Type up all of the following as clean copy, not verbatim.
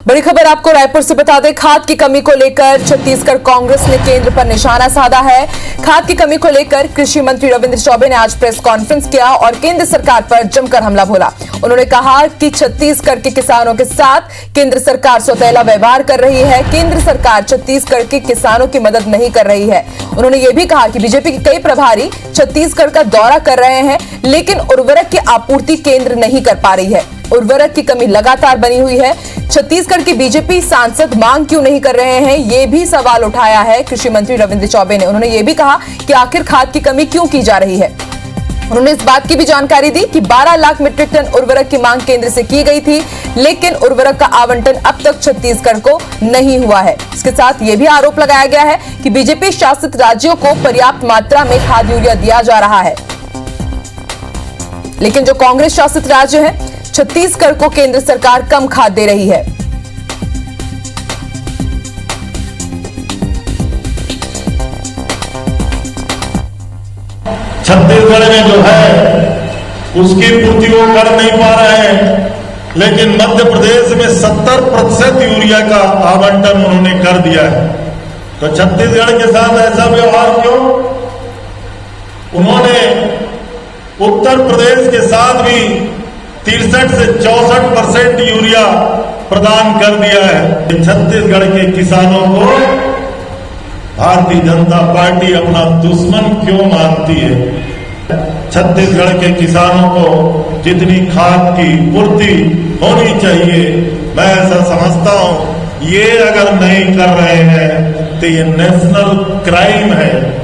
बड़ी खबर आपको रायपुर से बता दें, खाद की कमी को लेकर छत्तीसगढ़ कांग्रेस ने केंद्र पर निशाना साधा है। खाद की कमी को लेकर कृषि मंत्री रविंद्र चौबे ने आज प्रेस कॉन्फ्रेंस किया और केंद्र सरकार पर जमकर हमला बोला। उन्होंने कहा कि छत्तीसगढ़ के किसानों के साथ केंद्र सरकार सौतेला व्यवहार कर रही है। केंद्र सरकार छत्तीसगढ़ के किसानों की मदद नहीं कर रही है। उन्होंने ये भी कहा कि बीजेपी के कई प्रभारी छत्तीसगढ़ का दौरा कर रहे हैं, लेकिन उर्वरक की आपूर्ति केंद्र नहीं कर पा रही है। उर्वरक की कमी लगातार बनी हुई है। छत्तीसगढ़ के बीजेपी सांसद मांग क्यों नहीं कर रहे हैं, ये भी सवाल उठाया है कृषि मंत्री रविंद्र चौबे ने। उन्होंने ये भी कहा कि आखिर खाद की कमी क्यों की जा रही है। उन्होंने इस बात की भी जानकारी दी कि 12 लाख मीट्रिक टन उर्वरक की मांग केंद्र से की गई थी, लेकिन उर्वरक का आवंटन अब तक छत्तीसगढ़ को नहीं हुआ है। इसके साथ यह भी आरोप लगाया गया है कि बीजेपी शासित राज्यों को पर्याप्त मात्रा में खाद यूरिया दिया जा रहा है, लेकिन जो कांग्रेस शासित राज्य है छत्तीसगढ़ को केंद्र सरकार कम खाद दे रही है। छत्तीसगढ़ में जो है उसकी पूर्ति वो कर नहीं पा रहे हैं, लेकिन मध्य प्रदेश में 70% यूरिया का आवंटन उन्होंने कर दिया है। तो छत्तीसगढ़ के साथ ऐसा व्यवहार क्यों? उन्होंने उत्तर प्रदेश के साथ भी 63 से 64% यूरिया प्रदान कर दिया है। छत्तीसगढ़ के किसानों को भारतीय जनता पार्टी अपना दुश्मन क्यों मानती है? छत्तीसगढ़ के किसानों को जितनी खाद की पूर्ति होनी चाहिए, मैं ऐसा समझता हूं, ये अगर नहीं कर रहे हैं तो ये नेशनल क्राइम है।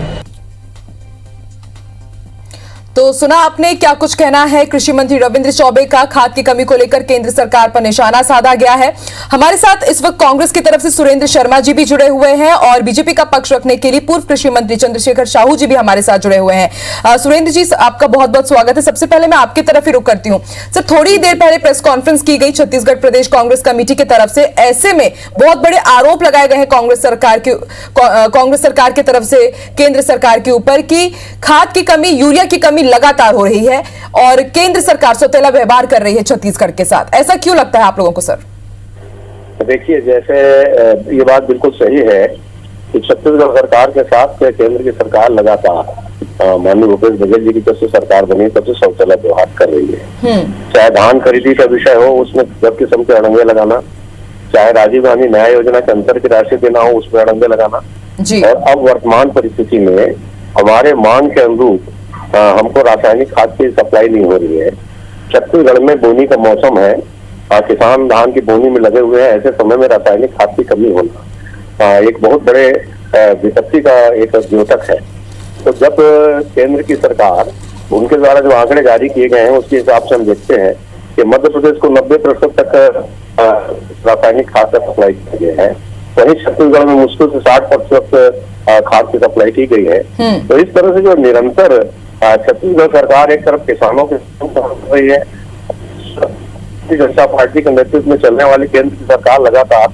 तो सुना आपने क्या कुछ कहना है कृषि मंत्री रविंद्र चौबे का। खाद की कमी को लेकर केंद्र सरकार पर निशाना साधा गया है। हमारे साथ इस वक्त कांग्रेस की तरफ से सुरेंद्र शर्मा जी भी जुड़े हुए हैं और बीजेपी का पक्ष रखने के लिए पूर्व कृषि मंत्री चंद्रशेखर साहू जी भी हमारे साथ जुड़े हुए हैं। सुरेंद्र जी, आपका बहुत बहुत स्वागत है। सबसे पहले मैं आपकी तरफ ही रुख करती हूँ। सर, थोड़ी देर पहले प्रेस कॉन्फ्रेंस की गई छत्तीसगढ़ प्रदेश कांग्रेस कमेटी की तरफ से, ऐसे में बहुत बड़े आरोप लगाए गए हैं कांग्रेस सरकार की तरफ से केंद्र सरकार के ऊपर कि खाद की कमी, यूरिया की कमी लगातार हो रही है और केंद्र सरकार सौतेला व्यवहार कर रही है छत्तीसगढ़ के साथ। ऐसा क्यों लगता है आप लोगों को सर? देखिए, जैसे ये बात बिल्कुल सही है कि छत्तीसगढ़ सरकार के साथ केंद्र की सरकार लगातार माननीय भूपेश बघेल जी की जब से सरकार बनी तब से सौतेला व्यवहार कर रही है। चाहे धान खरीदी का विषय हो, उसमें सब किस्म के अड़ंगे लगाना, चाहे राजीव गांधी न्याय योजना के अंतर की राशि देना हो, उसमें अड़ंगे लगाना जी। और अब वर्तमान परिस्थिति में हमारे मांग के अनुरूप हमको रासायनिक खाद की सप्लाई नहीं हो रही है। छत्तीसगढ़ में बोनी का मौसम है, किसान धान की बोनी में लगे हुए हैं। ऐसे समय में रासायनिक खाद की कमी होना एक बहुत बड़े विपत्ति का एक द्योतक है। तो जब केंद्र की सरकार, उनके द्वारा जो आंकड़े जारी किए गए हैं उसके हिसाब से हम देखते हैं कि मध्य प्रदेश को 90% तक रासायनिक खाद का सप्लाई किया गया है, वहीं छत्तीसगढ़ में मुश्किल से 60% खाद की सप्लाई की गई है। तो इस तरह से जो निरंतर छत्तीसगढ़ सरकार एक तरफ किसानों के कर रही है, जनता पार्टी के नेतृत्व में चलने वाली केंद्र की सरकार लगातार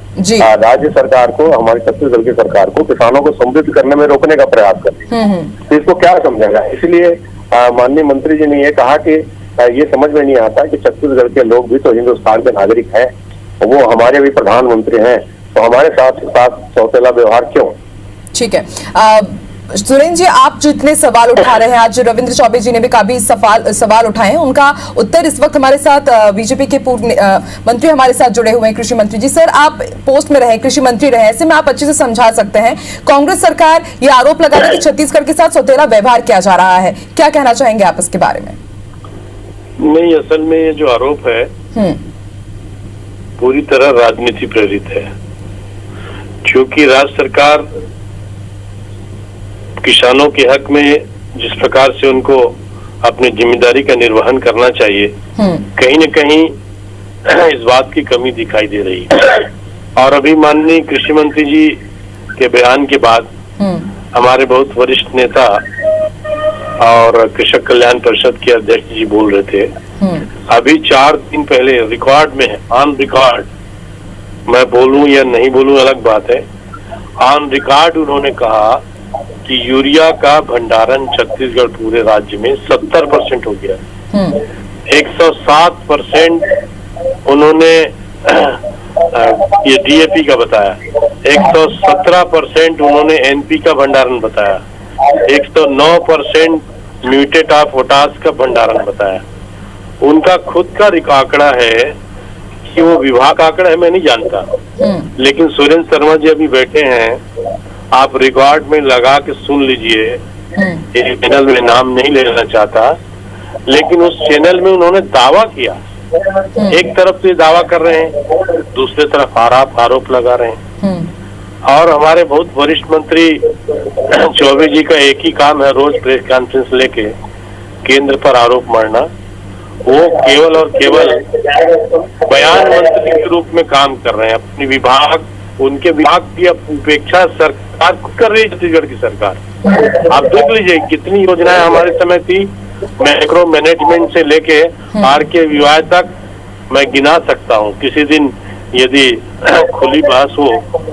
राज्य सरकार को, हमारी छत्तीसगढ़ की सरकार को किसानों को समृद्ध करने में रोकने का प्रयास कर रही है। तो इसको क्या समझेगा? इसलिए माननीय मंत्री जी ने ये कहा कि ये समझ में नहीं आता कि छत्तीसगढ़ के लोग भी तो हिंदुस्तान के नागरिक हैं, वो हमारे भी प्रधानमंत्री हैं, तो हमारे साथ सौतेला व्यवहार क्यों? ठीक है सुरेंद्र जी, आप जो इतने सवाल उठा रहे हैं, आज रविंद्र चौबे जी ने भी काफी सवाल उठाए हैं, उनका उत्तर इस वक्त हमारे साथ बीजेपी के पूर्व मंत्री हमारे साथ जुड़े हुए हैं कृषि मंत्री जी। सर, आप पोस्ट में रहे, कृषि मंत्री रहे, ऐसे में आप अच्छे से समझा सकते हैं। कांग्रेस सरकार ये आरोप लगा रही है कि छत्तीसगढ़ के साथ सौतेला व्यवहार किया जा रहा है, क्या कहना चाहेंगे आप इसके बारे में? नहीं, असल में ये जो आरोप है पूरी तरह राजनीति प्रेरित है, क्योंकि राज्य सरकार किसानों के हक में जिस प्रकार से उनको अपनी जिम्मेदारी का निर्वहन करना चाहिए, कहीं न कहीं इस बात की कमी दिखाई दे रही है। और अभी माननीय कृषि मंत्री जी के बयान के बाद हमारे बहुत वरिष्ठ नेता और कृषक कल्याण परिषद के अध्यक्ष जी बोल रहे थे, अभी 4 दिन पहले रिकॉर्ड में, ऑन रिकॉर्ड, मैं बोलूं या नहीं बोलूं अलग बात है, ऑन रिकॉर्ड उन्होंने कहा कि यूरिया का भंडारण छत्तीसगढ़ पूरे राज्य में 70% हो गया। 107% उन्होंने ये डीएपी का बताया, 117% उन्होंने एनपी का भंडारण बताया, 109% म्यूटेट ऑफ पोटास का भंडारण बताया। उनका खुद का आंकड़ा है कि वो विभाग का आंकड़ा है, मैं नहीं जानता, लेकिन सुरेंद्र शर्मा जी अभी बैठे हैं, आप रिकॉर्ड में लगा के सुन लीजिए। एक चैनल में नाम नहीं लेना चाहता, लेकिन उस चैनल में उन्होंने दावा किया, एक तरफ तो ये दावा कर रहे हैं, दूसरी तरफ आरोप लगा रहे हैं। और हमारे बहुत वरिष्ठ मंत्री चौबे जी का एक ही काम है, रोज प्रेस कॉन्फ्रेंस लेके केंद्र पर आरोप मारना। वो केवल और केवल बयान मंत्री के रूप में काम कर रहे हैं। अपनी विभाग, उनके विभाग की उपेक्षा सरकार कर रही है, छत्तीसगढ़ की सरकार। आप देख लीजिए कितनी योजनाएं हमारे समय थी, मैक्रो मैनेजमेंट से लेके आर के विवाह तक मैं गिना सकता हूँ। किसी दिन यदि खुली बहस हो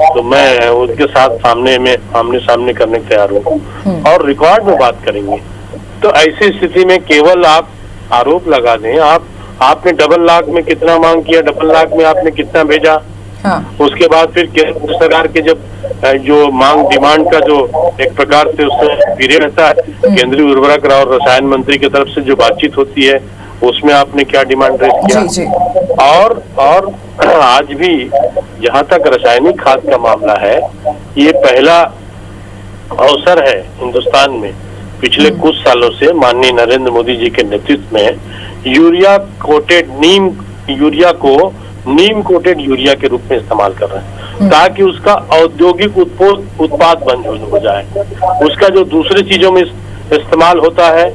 तो मैं उनके साथ आमने सामने करने को तैयार हूँ और रिकॉर्ड में बात करेंगे। तो ऐसी स्थिति में केवल आप आरोप लगा दें। आपने डबल लाख में कितना मांग किया, डबल लाख में आपने कितना भेजा, उसके बाद फिर केंद्र सरकार के जब जो मांग डिमांड का जो एक प्रकार से उससे पीरियड रहता है, केंद्रीय उर्वरक और रसायन मंत्री की तरफ से जो बातचीत होती है उसमें आपने क्या डिमांड रेज किया। जी। और आज भी जहां तक रासायनिक खाद का मामला है, ये पहला अवसर है हिंदुस्तान में पिछले कुछ सालों से माननीय नरेंद्र मोदी जी के नेतृत्व में यूरिया कोटेड नीम कोटेड यूरिया के रूप में इस्तेमाल कर रहे हैं, ताकि उसका औद्योगिक उत्पाद बंद हो जाए। उसका जो दूसरी चीजों में इस्तेमाल होता है,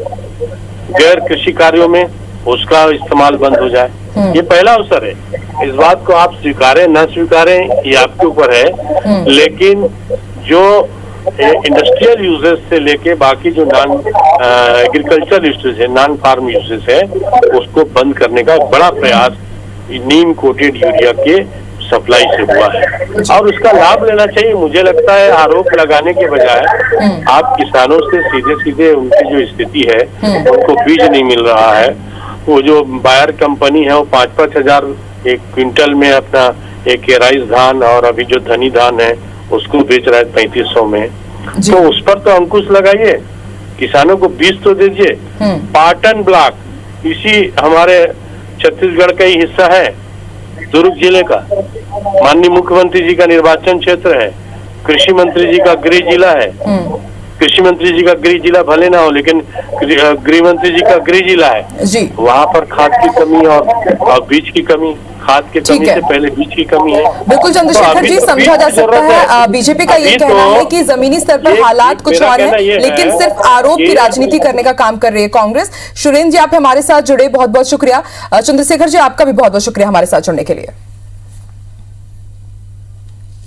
गैर कृषि कार्यों में, उसका इस्तेमाल बंद हो जाए। ये पहला अवसर है। इस बात को आप स्वीकारें न स्वीकारें ये आपके ऊपर है, लेकिन जो इंडस्ट्रियल यूजेस से लेके बाकी जो नॉन एग्रीकल्चर यूजेस है, नॉन फार्म यूजेस है, उसको बंद करने का बड़ा प्रयास नीम कोटेड यूरिया के सप्लाई से हुआ है और उसका लाभ लेना चाहिए। मुझे लगता है आरोप लगाने के बजाय आप किसानों से सीधे उनकी जो स्थिति है, उनको बीज नहीं मिल रहा है, वो जो बायर कंपनी है वो 5-5 हजार एक क्विंटल में अपना एक राइस धान और अभी जो धनी धान है उसको बेच रहा है 3500 में, तो उस पर तो अंकुश लगाइए, किसानों को बीज तो दीजिए। पाटन ब्लॉक इसी हमारे छत्तीसगढ़ का ही हिस्सा है, दुर्ग जिले का, माननीय मुख्यमंत्री जी का निर्वाचन क्षेत्र है, कृषि मंत्री जी का गृह जिला है। कृषि मंत्री जी का गृह जिला भले ना हो, लेकिन गृह मंत्री जी का गृह जिला है जी। वहाँ पर खाद की कमी और बीज की कमी, खाद की कमी से पहले बीज की कमी है। बिल्कुल चंद्रशेखर जी, समझा जा सकता है बीजेपी का ये कहना है कि जमीनी स्तर पर हालात कुछ और है, लेकिन सिर्फ आरोप की राजनीति करने का काम कर रही है कांग्रेस। सुरेंद्र जी, आप हमारे साथ जुड़े, बहुत बहुत शुक्रिया। चंद्रशेखर जी, आपका भी बहुत बहुत शुक्रिया हमारे साथ जुड़ने के लिए।